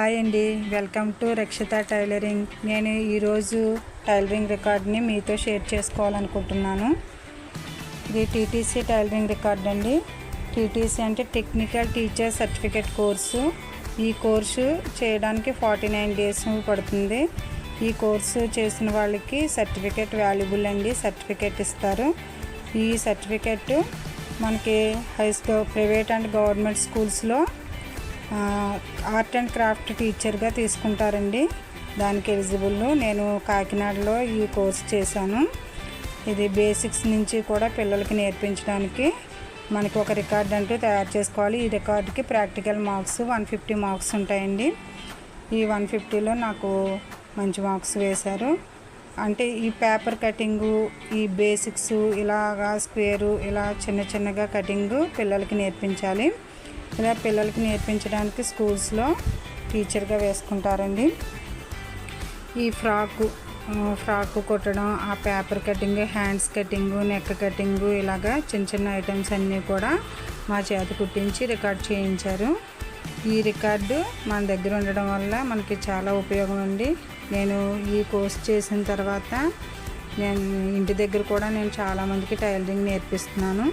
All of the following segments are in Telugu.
హాయ్ అండి, వెల్కమ్ టు రక్షిత టైలరింగ్. నేను ఈరోజు టైలరింగ్ రికార్డ్ని మీతో షేర్ చేసుకోవాలనుకుంటున్నాను. ఇది టీటీసీ టైలరింగ్ రికార్డ్ అండి. టీటీసీ అంటే టెక్నికల్ టీచర్ సర్టిఫికేట్ కోర్సు. ఈ కోర్సు చేయడానికి 49 డేస్ పడుతుంది. ఈ కోర్సు చేసిన వాళ్ళకి సర్టిఫికేట్ వాల్యుబుల్ అండి. సర్టిఫికేట్ ఇస్తారు. ఈ సర్టిఫికేట్ మనకి ప్రైవేట్ అండ్ గవర్నమెంట్ స్కూల్స్లో ఆర్ట్ అండ్ క్రాఫ్ట్ టీచర్గా తీసుకుంటారండి. దానికి ఎలిజిబుల్. నేను కాకినాడలో ఈ కోర్స్ చేశాను. ఇది బేసిక్స్ నుంచి కూడా పిల్లలకి నేర్పించడానికి మనకి ఒక రికార్డ్ అంటూ తయారు చేసుకోవాలి. ఈ రికార్డుకి ప్రాక్టికల్ మార్క్స్ 150 మార్క్స్ ఉంటాయండి. ఈ 150లో నాకు మంచి మార్క్స్ వేశారు. అంటే ఈ పేపర్ కటింగు, ఈ బేసిక్స్, ఇలాగా స్క్వేరు, ఇలా చిన్నగా కటింగు పిల్లలకి నేర్పించాలి. ఇలా పిల్లలకి నేర్పించడానికి స్కూల్స్లో టీచర్గా వేసుకుంటారండి. ఈ ఫ్రాకు కుట్టడం, ఆ paper cutting, hands cutting, neck cutting, ఇలాగా చిన్న ఐటమ్స్ అన్నీ కూడా మా చేత కుట్టించి రికార్డ్ చేయించారు. ఈ రికార్డు మన దగ్గర ఉండడం వల్ల మనకి చాలా ఉపయోగం అండి. నేను ఈ కోర్స్ చేసిన తర్వాత నేను ఇంటి దగ్గర కూడా నేను చాలామందికి టైలరింగ్ నేర్పిస్తున్నాను.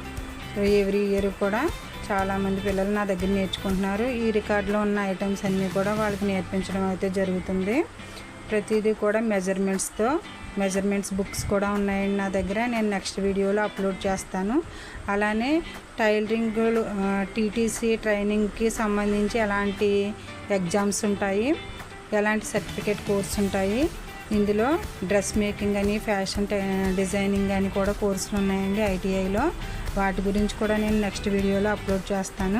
ఎవ్రీ ఇయర్ కూడా చాలామంది పిల్లలు నా దగ్గర నేర్చుకుంటున్నారు. ఈ రికార్డులో ఉన్న ఐటమ్స్ అన్నీ కూడా వాళ్ళకి నేర్పించడం అయితే జరుగుతుంది. ప్రతిదీ కూడా మెజర్మెంట్స్ బుక్స్ కూడా ఉన్నాయండి నా దగ్గర. నేను నెక్స్ట్ వీడియోలో అప్లోడ్ చేస్తాను. అలానే టైలరింగ్ టీటీసీ ట్రైనింగ్కి సంబంధించి ఎలాంటి ఎగ్జామ్స్ ఉంటాయి, ఎలాంటి సర్టిఫికేట్ కోర్స్ ఉంటాయి, ఇందులో డ్రెస్ మేకింగ్ అని, ఫ్యాషన్ డిజైనింగ్ అని కూడా కోర్సులు ఉన్నాయండి ఐటీఐలో. వాటి గురించి కూడా నేను నెక్స్ట్ వీడియోలో అప్లోడ్ చేస్తాను.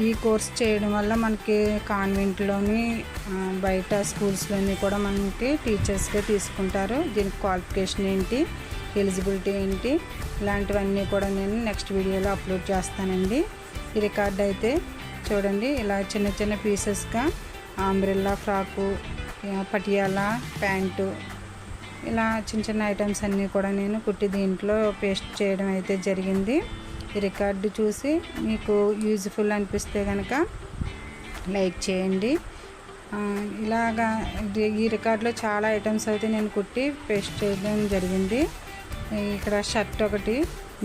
ఈ కోర్స్ చేయడం వల్ల మనకి కాన్వెంట్లోని, బయట స్కూల్స్లోని కూడా మనకి టీచర్స్గా తీసుకుంటారు. దీనికి క్వాలిఫికేషన్ ఏంటి, ఎలిజిబిలిటీ ఏంటి, ఇలాంటివన్నీ కూడా నేను నెక్స్ట్ వీడియోలో అప్లోడ్ చేస్తానండి. ఈ రికార్డ్ అయితే చూడండి, ఇలా చిన్న పీసెస్గా అంబ్రెల్లా ఫ్రాకు, పటియాలా ప్యాంటు, ఇలా చిన్న ఐటమ్స్ అన్నీ కూడా నేను కుట్టి దీంట్లో పేస్ట్ చేయడం అయితే జరిగింది. ఈ రికార్డు చూసి మీకు యూజ్ఫుల్ అనిపిస్తే కనుక లైక్ చేయండి. ఇలాగా ఈ రికార్డులో చాలా ఐటమ్స్ అయితే నేను కుట్టి పేస్ట్ చేయడం జరిగింది. ఇక్కడ షర్ట్ ఒకటి,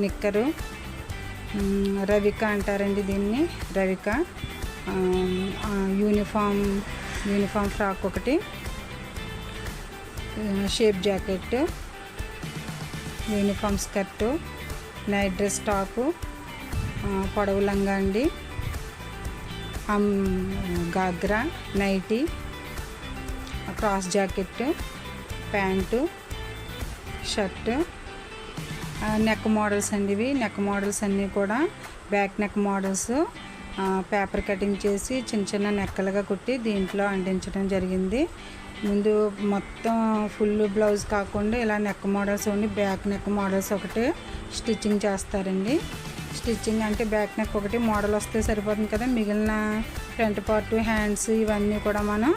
నిక్కరు, రవిక అంటారండి దీన్ని, రవిక. యూనిఫామ్ ఫ్రాక్ ఒకటి, shape jacket, uniform skirt, night dress top, పొడవు లంగా అండి, గాగ్రా, nightie, cross jacket, pant, shirt, neck models అండి. ఇవి నెక్ మోడల్స్ అన్నీ కూడా back neck models paper cutting చేసి చిన్న నెక్కలుగా కుట్టి దీంట్లో అంటించడం జరిగింది. ముందు మొత్తం ఫుల్ బ్లౌజ్ కాకుండా ఇలా నెక్ మోడల్స్ ఉండి బ్యాక్ నెక్ మోడల్స్ ఒకటి స్టిచ్చింగ్ చేస్తారండి. స్టిచ్చింగ్ అంటే బ్యాక్ నెక్ ఒకటి మోడల్ వస్తే సరిపోతుంది కదా, మిగిలిన ఫ్రంట్ పార్ట్, హ్యాండ్స్ ఇవన్నీ కూడా మనం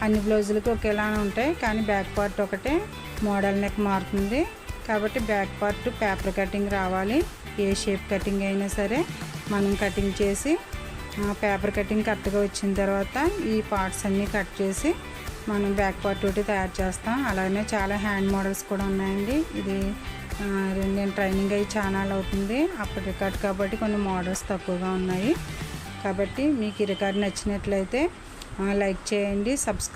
అన్ని బ్లౌజులకి ఒకేలానే ఉంటాయి. కానీ బ్యాక్ పార్ట్ ఒకటే మోడల్ నెక్ మారుతుంది. కాబట్టి బ్యాక్ పార్ట్ పేపర్ కటింగ్ రావాలి. ఏ షేప్ కటింగ్ అయినా సరే మనం కటింగ్ చేసి, పేపర్ కటింగ్ కరెక్ట్గా వచ్చిన తర్వాత ఈ పార్ట్స్ అన్నీ కట్ చేసి మనం బ్యాక్ పార్ట్ ఒకటి తయారు చేస్తాం. అలానే చాలా హ్యాండ్ మోడల్స్ కూడా ఉన్నాయండి. ఇది నేను ట్రైనింగ్ అయ్యి ఛానల్ అవుతుంది అప్పటి రికార్డ్ కాబట్టి కొన్ని మోడల్స్ తక్కువగా ఉన్నాయి. కాబట్టి మీకు ఈ రికార్డ్ నచ్చినట్లయితే లైక్ చేయండి, సబ్స్క్రైబ్